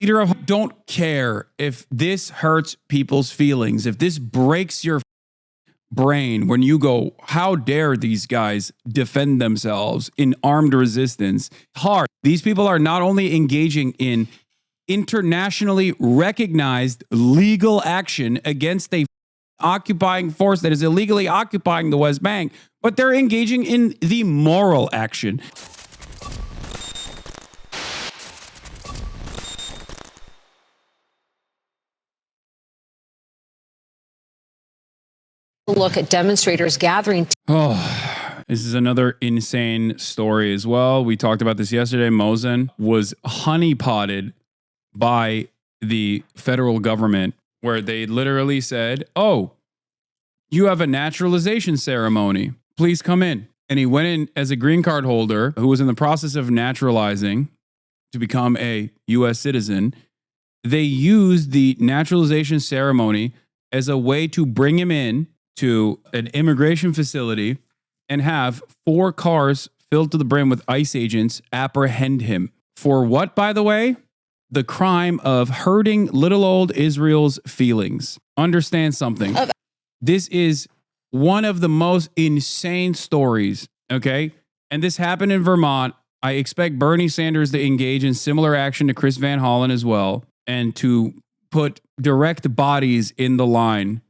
leader of don't care if this hurts people's feelings, if this breaks your brain when you go, how dare these guys defend themselves in armed resistance? Hard. These people are not only engaging in internationally recognized legal action against a occupying force that is illegally occupying the West Bank, but they're engaging in the moral action. Look at demonstrators gathering. This is another insane story as well. We talked about this yesterday. Mohsen was honeypotted by the federal government, where they literally said, oh, you have a naturalization ceremony. Please come in. And he went in as a green card holder who was in the process of naturalizing to become a U.S. citizen. They used the naturalization ceremony as a way to bring him in to an immigration facility and have 4 cars filled to the brim with ICE agents apprehend him. For what, by the way? The crime of hurting little old Israel's feelings. Understand something. This is one of the most insane stories, okay? And this happened in Vermont. I expect Bernie Sanders to engage in similar action to Chris Van Hollen as well, and to put direct bodies in the line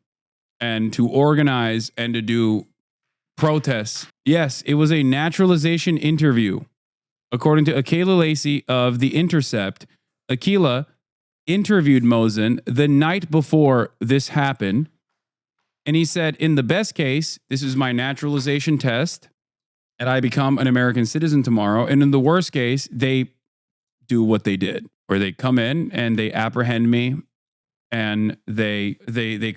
and to organize and to do protests. Yes, it was a naturalization interview. According to Akilah Lacey of The Intercept, Akilah interviewed Mohsen the night before this happened. And he said, in the best case, this is my naturalization test and I become an American citizen tomorrow. And in the worst case, they do what they did, where they come in and they apprehend me. And they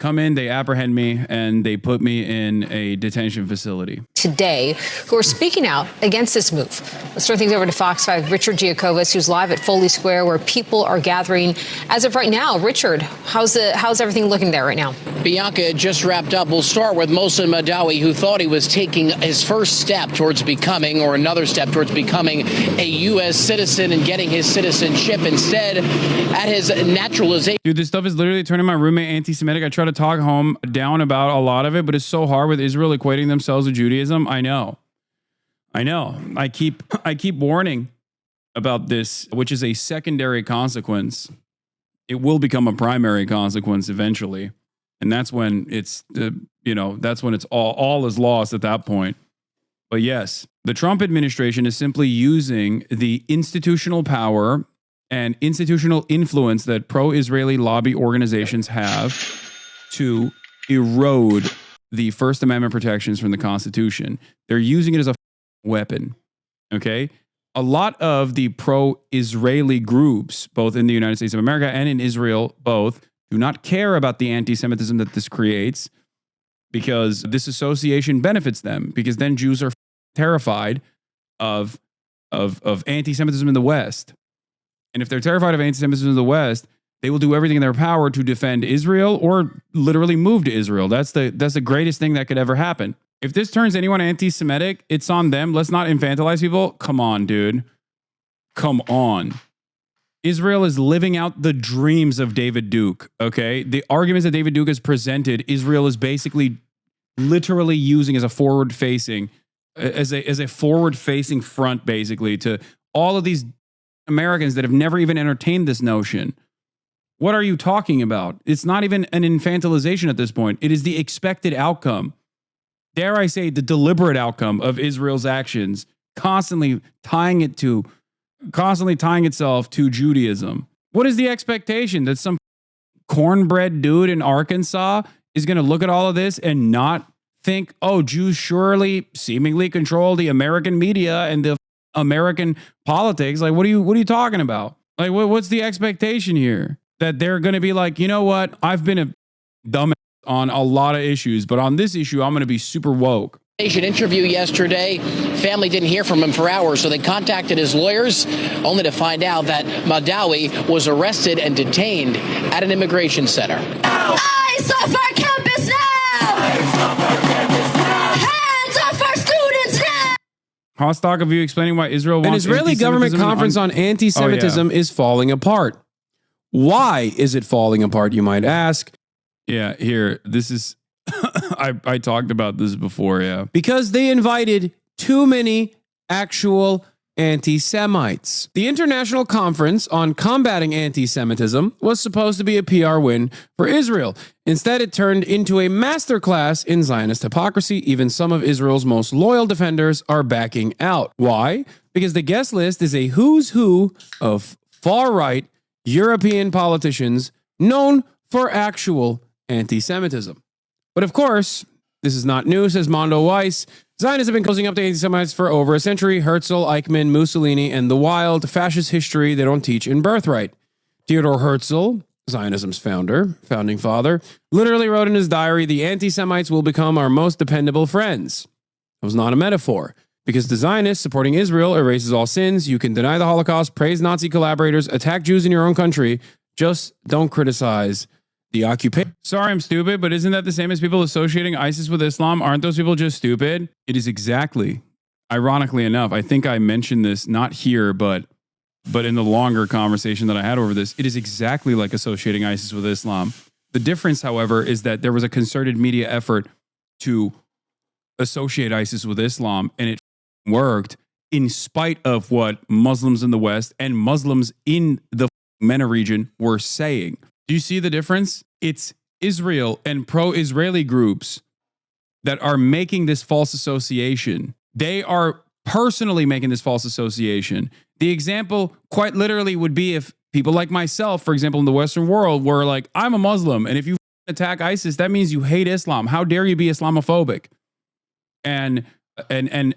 come in, they apprehend me, and they put me in a detention facility. Today, who are speaking out against this move. Let's turn things over to Fox 5, Richard Giacovas, who's live at Foley Square, where people are gathering as of right now. Richard, how's everything looking there right now? Bianca, it just wrapped up. We'll start with Mohsen Mahdawi, who thought he was taking his first step towards becoming, or another step towards becoming, a U.S. citizen and getting his citizenship. Instead, at his naturalization. Dude, this stuff is literally turning my roommate anti-Semitic. I try to talk home down about a lot of it, but it's so hard with Israel equating themselves with Judaism. I know. I keep warning about this, which is a secondary consequence. It will become a primary consequence eventually. And that's when it's, that's when it's all is lost at that point. But yes, the Trump administration is simply using the institutional power and institutional influence that pro-Israeli lobby organizations have to erode the First Amendment protections from the Constitution. They're using it as a weapon, okay? A lot of the pro-Israeli groups, both in the United States of America and in Israel, both, do not care about the anti-Semitism that this creates, because this association benefits them, because then Jews are terrified of anti-Semitism in the West. And if they're terrified of anti-Semitism in the West, they will do everything in their power to defend Israel or literally move to Israel. That's the greatest thing that could ever happen. If this turns anyone anti-Semitic, it's on them. Let's not infantilize people. Come on, dude. Come on. Israel is living out the dreams of David Duke, okay? The arguments that David Duke has presented, Israel is basically literally using as a forward-facing front, basically, to all of these Americans that have never even entertained this notion. What are you talking about? It's not even an infantilization at this point. It is the expected outcome. Dare I say, the deliberate outcome of Israel's actions, constantly tying itself to Judaism. What is the expectation? That some cornbread dude in Arkansas is going to look at all of this and not think, oh, Jews surely seemingly control the American media and the American politics? Like, what are you talking about? Like, what's the expectation here? That they're going to be like, you know what? I've been a dumbass on a lot of issues, but on this issue, I'm going to be super woke. Interview yesterday. Family didn't hear from him for hours, so they contacted his lawyers, only to find out that Mahdawi was arrested and detained at an immigration center. Eyes off our campus now! Hands off our students now! Hostak of you explaining why Israel wants an Israeli government conference on anti-Semitism is falling apart. Why is it falling apart, you might ask? Yeah, here, this is, I talked about this before, yeah. Because they invited too many actual anti-Semites. The International Conference on Combating Anti-Semitism was supposed to be a PR win for Israel. Instead, it turned into a masterclass in Zionist hypocrisy. Even some of Israel's most loyal defenders are backing out. Why? Because the guest list is a who's who of far-right European politicians known for actual anti-Semitism. But of course, this is not new, says Mondo Weiss. Zionists have been cozying up to anti-Semites for over a century. Herzl, Eichmann, Mussolini, and the wild fascist history they don't teach in Birthright. Theodor Herzl, Zionism's founding father, literally wrote in his diary, "The anti-Semites will become our most dependable friends." It was not a metaphor. Because the Zionists supporting Israel erases all sins. You can deny the Holocaust, praise Nazi collaborators, attack Jews in your own country. Just don't criticize the occupation. Sorry, I'm stupid, but isn't that the same as people associating ISIS with Islam? Aren't those people just stupid? It is exactly. Ironically enough, I think I mentioned this not here, but in the longer conversation that I had over this, it is exactly like associating ISIS with Islam. The difference, however, is that there was a concerted media effort to associate ISIS with Islam, and it worked in spite of what Muslims in the West and Muslims in the MENA region were saying. Do you see the difference? It's Israel and pro-Israeli groups that are making this false association. They are personally making this false association. The example quite literally would be if people like myself, for example, in the Western world, were like, I'm a Muslim, and if you attack ISIS, that means you hate Islam. How dare you be Islamophobic? And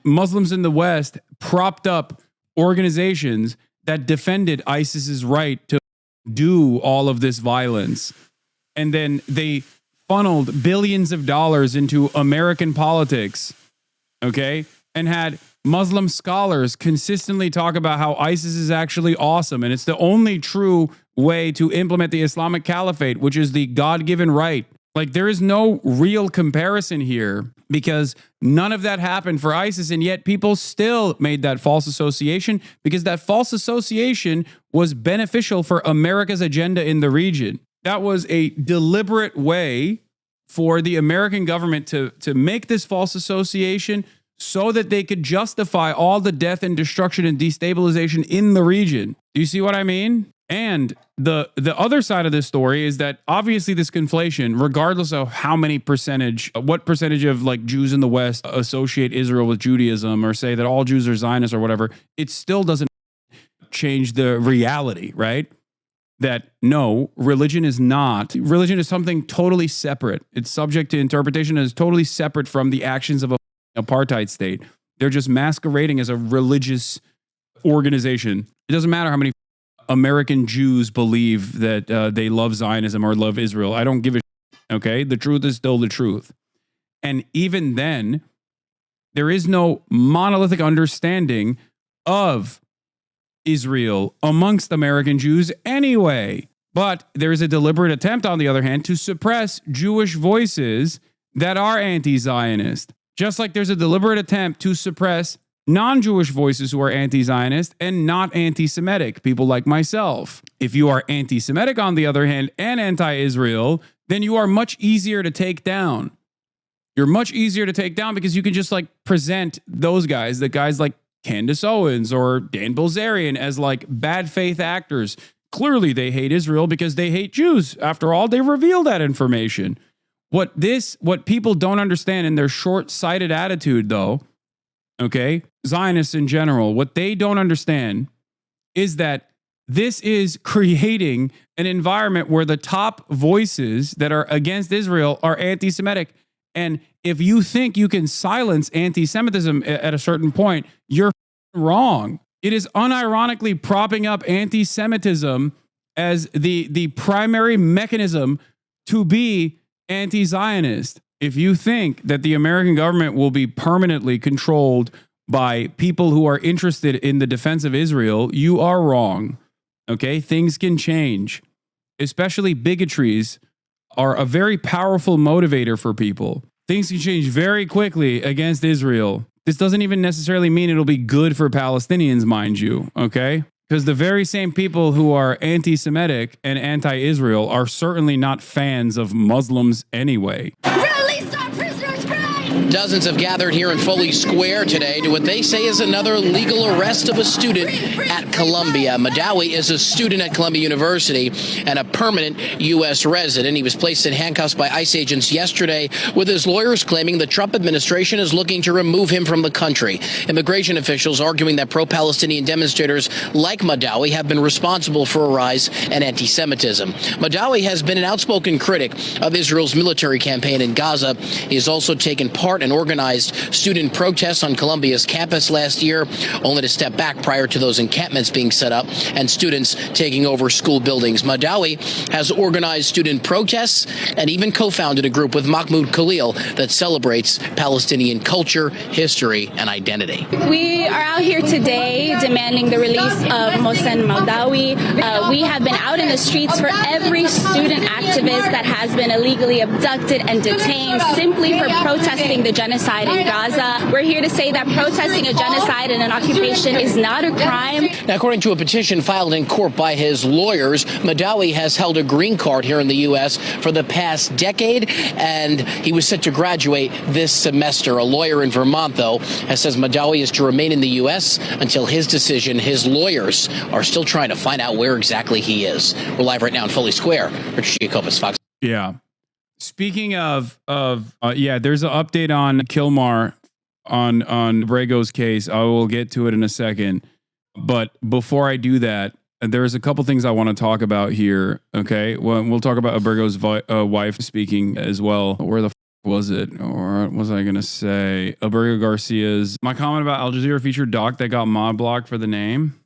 Muslims in the West propped up organizations that defended ISIS's right to do all of this violence. And then they funneled billions of dollars into American politics, okay? And had Muslim scholars consistently talk about how ISIS is actually awesome. And it's the only true way to implement the Islamic Caliphate, which is the God-given right. Like, there is no real comparison here because none of that happened for ISIS, and yet people still made that false association because that false association was beneficial for America's agenda in the region. That was a deliberate way for the American government to make this false association so that they could justify all the death and destruction and destabilization in the region. Do you see what I mean? And the other side of this story is that obviously this conflation, regardless of how many what percentage of like Jews in the West associate Israel with Judaism or say that all Jews are Zionists or whatever, it still doesn't change the reality, right? That no, religion is something totally separate. It's subject to interpretation and is totally separate from the actions of a apartheid state. They're just masquerading as a religious organization. It doesn't matter how many American Jews believe that they love Zionism or love Israel. I don't give a shit, okay? The truth is still the truth. And even then, there is no monolithic understanding of Israel amongst American Jews anyway. But there is a deliberate attempt, on the other hand, to suppress Jewish voices that are anti-Zionist. Just like there's a deliberate attempt to suppress non-Jewish voices who are anti-Zionist and not anti-Semitic, people like myself. If you are anti-Semitic, on the other hand, and anti-Israel, then you are much easier to take down. You're much easier to take down because you can just like present those guys, the guys like Candace Owens or Dan Bilzerian, as like bad faith actors. Clearly they hate Israel because they hate Jews. After all, they reveal that information. What people don't understand in their short-sighted attitude, though, okay, Zionists in general, what they don't understand is that this is creating an environment where the top voices that are against Israel are anti-Semitic. And if you think you can silence anti-Semitism at a certain point, you're wrong. It is unironically propping up anti-Semitism as the primary mechanism to be anti-Zionist. If you think that the American government will be permanently controlled by people who are interested in the defense of Israel, you are wrong. Okay? Things can change. Especially bigotries are a very powerful motivator for people. Things can change very quickly against Israel. This doesn't even necessarily mean it'll be good for Palestinians, mind you. Okay? Because the very same people who are anti-Semitic and anti-Israel are certainly not fans of Muslims anyway. Release our prisoners' right! Dozens have gathered here in Foley Square today to what they say is another legal arrest of a student at Columbia. Mahdawi is a student at Columbia University and a permanent U.S. resident. He was placed in handcuffs by ICE agents yesterday, with his lawyers claiming the Trump administration is looking to remove him from the country. Immigration officials arguing that pro-Palestinian demonstrators like Mahdawi have been responsible for a rise in anti-Semitism. Mahdawi has been an outspoken critic of Israel's military campaign in Gaza. He has also taken part in organized student protests on Columbia's campus last year, only to step back prior to those encampments being set up and students taking over school buildings. Mahdawi has organized student protests and even co-founded a group with Mahmoud Khalil that celebrates Palestinian culture, history, and identity. We are out here today demanding the release of Mohsen Mahdawi. We have been out in the streets for every student activist that has been illegally abducted and detained simply for protesting the genocide in Gaza. We're here to say that protesting a genocide and an occupation is not a crime. Now, according to a petition filed in court by his lawyers, Mahdawi has held a green card here in the U.S. for the past decade, and he was set to graduate this semester. A lawyer in Vermont, though, says Mahdawi is to remain in the U.S. until his decision. His lawyers are still trying to find out where exactly he is. We're live right now in Foley Square. Richard Giacobas, Fox. Yeah. Speaking of, there's an update on Kilmar on Brago's case. I will get to it in a second. But before I do that, there's a couple things I want to talk about here. Okay. Well, we'll talk about Abrigo's wife speaking as well. Where the was it? Or what was I going to say? Abrigo Garcia's, my comment about Al Jazeera featured doc that got mod blocked for the name.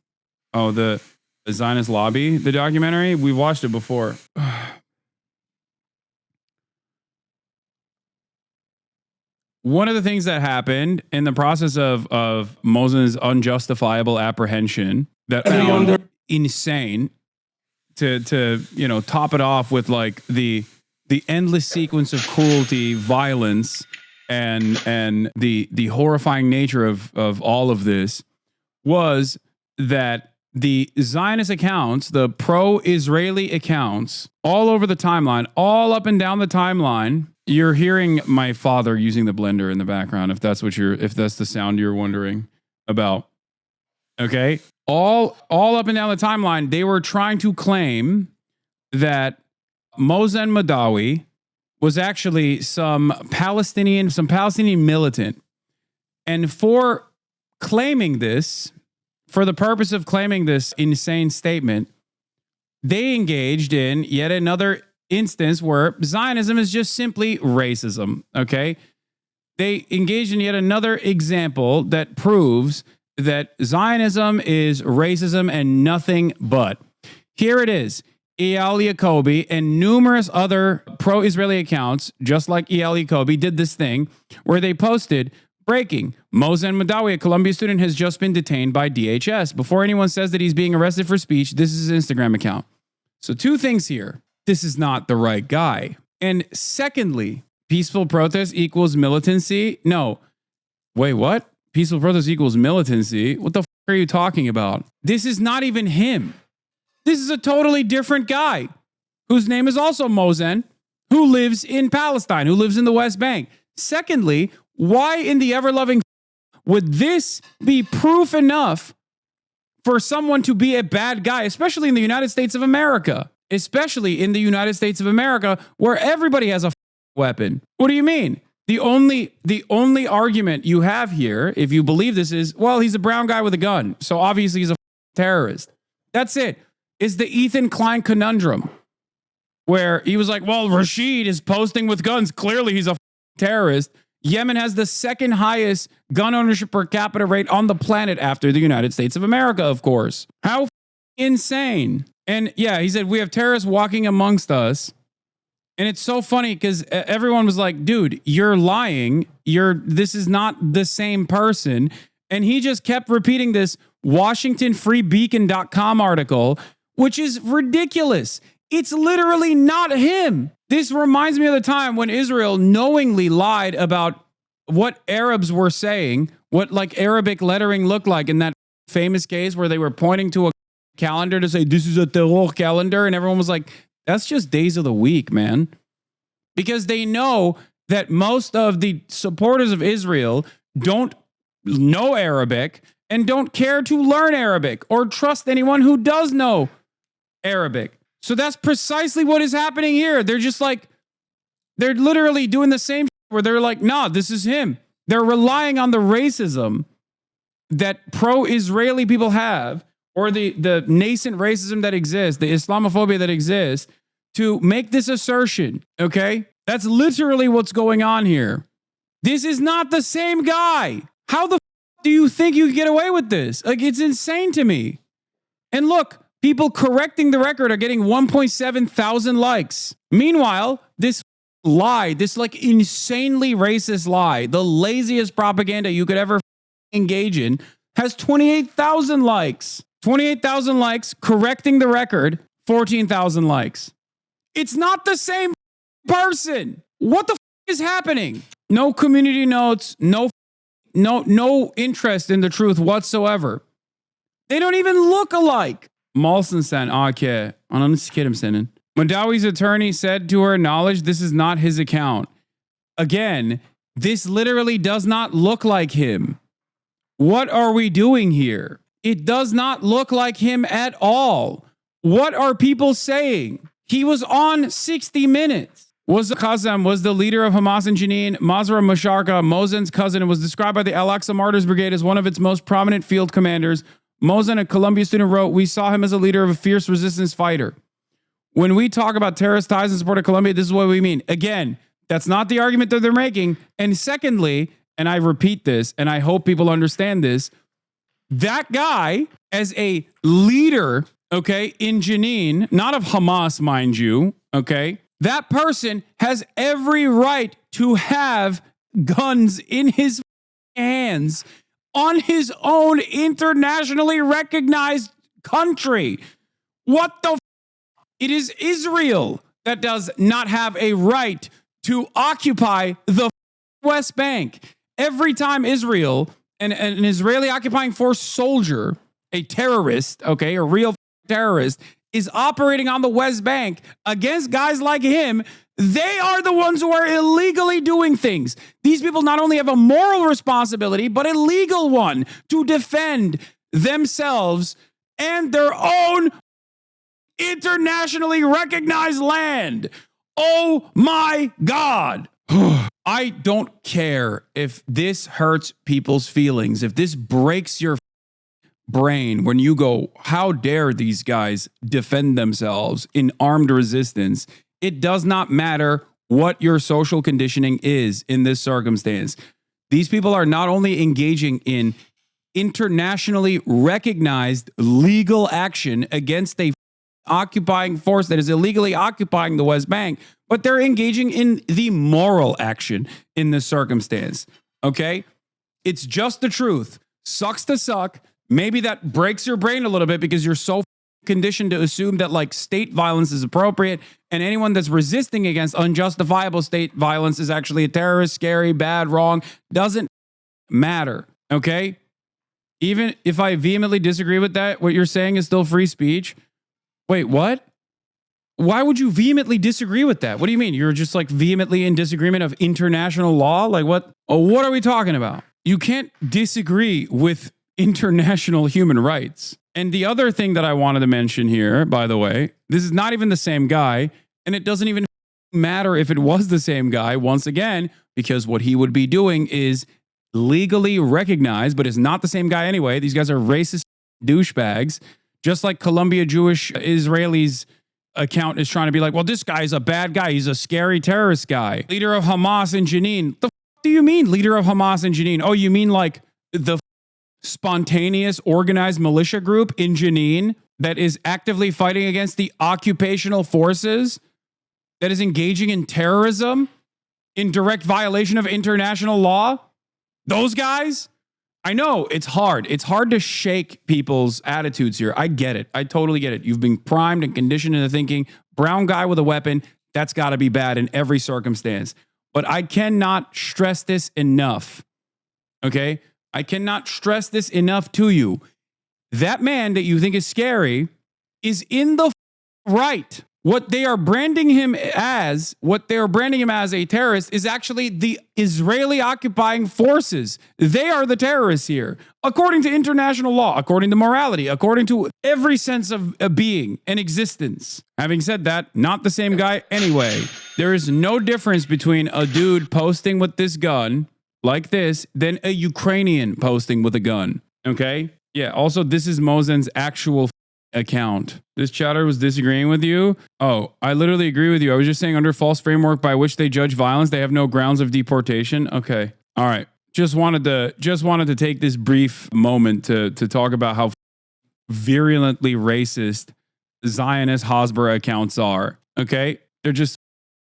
Oh, the Zionist lobby, the documentary. We watched it before. One of the things that happened in the process of Mohsen's unjustifiable apprehension that found insane to top it off with like the endless sequence of cruelty, violence, and the horrifying nature of all of this was that the Zionist accounts, the pro-Israeli accounts, all over the timeline, all up and down the timeline. You're hearing my father using the blender in the background, if that's the sound you're wondering about. Okay. All up and down the timeline, they were trying to claim that Mohsen Mahdawi was actually some Palestinian militant. And for the purpose of claiming this insane statement, they engaged in yet another instance where Zionism is just simply racism, okay? They engaged in yet another example that proves that Zionism is racism and nothing but. Here it is. Eyal Yacobi and numerous other pro-Israeli accounts, just like Eyal Yacobi, did this thing where they posted, breaking, Mohsen Mahdawi, a Columbia student, has just been detained by DHS. Before anyone says that he's being arrested for speech, this is his Instagram account. So two things here. This is not the right guy. And secondly, peaceful protest equals militancy. No. Wait, what? Peaceful protest equals militancy? What the are you talking about? This is not even him. This is a totally different guy whose name is also Mohsen, who lives in Palestine, who lives in the West Bank. Secondly, why in the ever-loving would this be proof enough for someone to be a bad guy, especially in the United States of America? Especially in the United States of America, where everybody has a weapon. What do you mean? The only argument you have here, if you believe this, is, well, he's a brown guy with a gun, so obviously he's a terrorist. That's it. It's the Ethan Klein conundrum, where he was like, well, Rashid is posting with guns. Clearly he's a terrorist. Yemen has the second highest gun ownership per capita rate on the planet after the United States of America, of course. How insane. And yeah, he said, we have terrorists walking amongst us. And it's so funny because everyone was like, dude, you're lying. This is not the same person. And he just kept repeating this WashingtonFreeBeacon.com article, which is ridiculous. It's literally not him. This reminds me of the time when Israel knowingly lied about what Arabs were saying, what like Arabic lettering looked like in that famous case where they were pointing to a calendar to say this is a terror calendar. And everyone was like, that's just days of the week, man. Because they know that most of the supporters of Israel don't know Arabic and don't care to learn Arabic or trust anyone who does know Arabic. So that's precisely what is happening here. They're just like, they're literally doing the same where they're like, nah, this is him. They're relying on the racism that pro-Israeli people have, or the nascent racism that exists, the Islamophobia that exists, to make this assertion, okay? That's literally what's going on here. This is not the same guy. How the do you think you can get away with this? Like, it's insane to me. And look, people correcting the record are getting 1.7 thousand likes. Meanwhile, this lie, this like insanely racist lie, the laziest propaganda you could ever engage in, has 28,000 likes. 28,000 likes, correcting the record, 14,000 likes. It's not the same person. What the is happening? No community notes, no interest in the truth whatsoever. They don't even look alike. Mohsen sen, okay. Ananı sikerim senin. Mahdawi's attorney said to her knowledge, this is not his account. Again, this literally does not look like him. What are we doing here? It does not look like him at all. What are people saying? He was on 60 Minutes. Qassem was the leader of Hamas in Jenin. Mazra Musharka, Mohsen's cousin, and was described by the Al-Aqsa Martyrs Brigade as one of its most prominent field commanders. Mohsen, a Columbia student, wrote, we saw him as a leader of a fierce resistance fighter. When we talk about terrorist ties in support of Colombia, this is what we mean. Again, that's not the argument that they're making. And secondly, and I repeat this, and I hope people understand this, that guy, as a leader, okay, in Jenin, not of Hamas, mind you, okay, that person has every right to have guns in his hands on his own internationally recognized country. What the It is Israel that does not have a right to occupy the West Bank. Every time Israel, an Israeli occupying force soldier, a terrorist, okay, a real terrorist, is operating on the West Bank against guys like him, they are the ones who are illegally doing things. These people not only have a moral responsibility, but a legal one to defend themselves and their own internationally recognized land. Oh my God. I don't care if this hurts people's feelings, if this breaks your brain when you go, how dare these guys defend themselves in armed resistance? It does not matter what your social conditioning is in this circumstance. These people are not only engaging in internationally recognized legal action against a occupying force that is illegally occupying the West Bank, but they're engaging in the moral action in this circumstance. Okay? It's just the truth. Sucks to suck. Maybe that breaks your brain a little bit because you're so conditioned to assume that like state violence is appropriate, and anyone that's resisting against unjustifiable state violence is actually a terrorist, scary, bad, wrong. Doesn't matter. Okay? Even if I vehemently disagree with that, what you're saying is still free speech. Wait, what? Why would you vehemently disagree with that? What do you mean? You're just like vehemently in disagreement of international law? Like what? Oh, what are we talking about? You can't disagree with international human rights. And the other thing that I wanted to mention here, by the way, this is not even the same guy, and it doesn't even matter if it was the same guy, once again, because what he would be doing is legally recognized, but it's not the same guy anyway. These guys are racist douchebags. Just like Columbia Jewish Israelis account is trying to be like, well, this guy's a bad guy. He's a scary terrorist guy. Leader of Hamas in Jenin. The f- do you mean leader of Hamas in Jenin? Oh, you mean like the spontaneous organized militia group in Jenin that is actively fighting against the occupational forces, that is engaging in terrorism in direct violation of international law? Those guys? I know it's hard. It's hard to shake people's attitudes here. I get it. I totally get it. You've been primed and conditioned into thinking brown guy with a weapon, that's got to be bad in every circumstance. But I cannot stress this enough. Okay? I cannot stress this enough to you. that man that you think is scary is in the right. What they are branding him as, a terrorist, is actually the Israeli occupying forces. They are the terrorists here, according to international law, according to morality, according to every sense of being and existence. Having said that, not the same guy anyway. There is no difference between a dude posting with this gun like this than a Ukrainian posting with a gun. Okay? Yeah, also, this is Mohsen's actual account. This chatter was disagreeing with you. Oh, I literally agree with you. I was just saying, under false framework by which they judge violence, they have no grounds of deportation. Okay. All right. Just wanted to take this brief moment to talk about how virulently racist Zionist Hasbara accounts are. Okay? They're just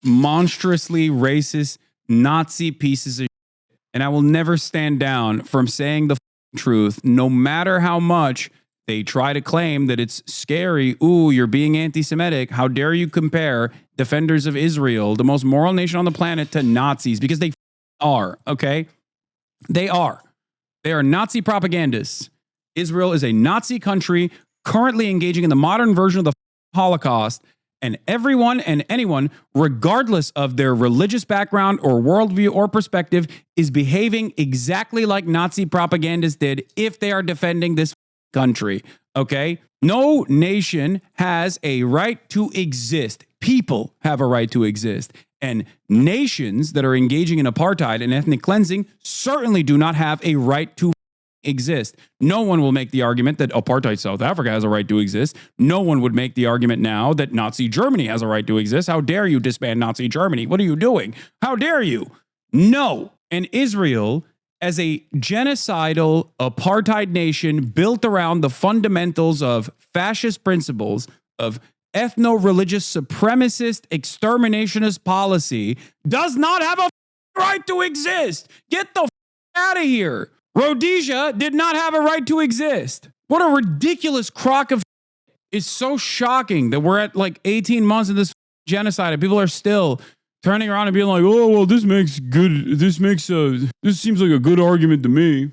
monstrously racist Nazi pieces of shit. And I will never stand down from saying the truth, no matter how much they try to claim that it's scary. Ooh, you're being anti-Semitic. How dare you compare defenders of Israel, the most moral nation on the planet, to Nazis? Because they are, okay? They are. They are Nazi propagandists. Israel is a Nazi country currently engaging in the modern version of the Holocaust. And everyone and anyone, regardless of their religious background or worldview or perspective, is behaving exactly like Nazi propagandists did if they are defending this country, okay? No nation has a right to exist. People have a right to exist. And nations that are engaging in apartheid and ethnic cleansing certainly do not have a right to exist. No one will make the argument that apartheid South Africa has a right to exist. No one would make the argument now that Nazi Germany has a right to exist. How dare you disband Nazi Germany? What are you doing? How dare you? No. And Israel, as a genocidal apartheid nation built around the fundamentals of fascist principles, of ethno-religious supremacist exterminationist policy, does not have a right to exist. Get the out of here. Rhodesia did not have a right to exist. What a ridiculous crock of It's so shocking that we're at like 18 months of this genocide and people are still turning around and being like, oh, well, this seems like a good argument to me.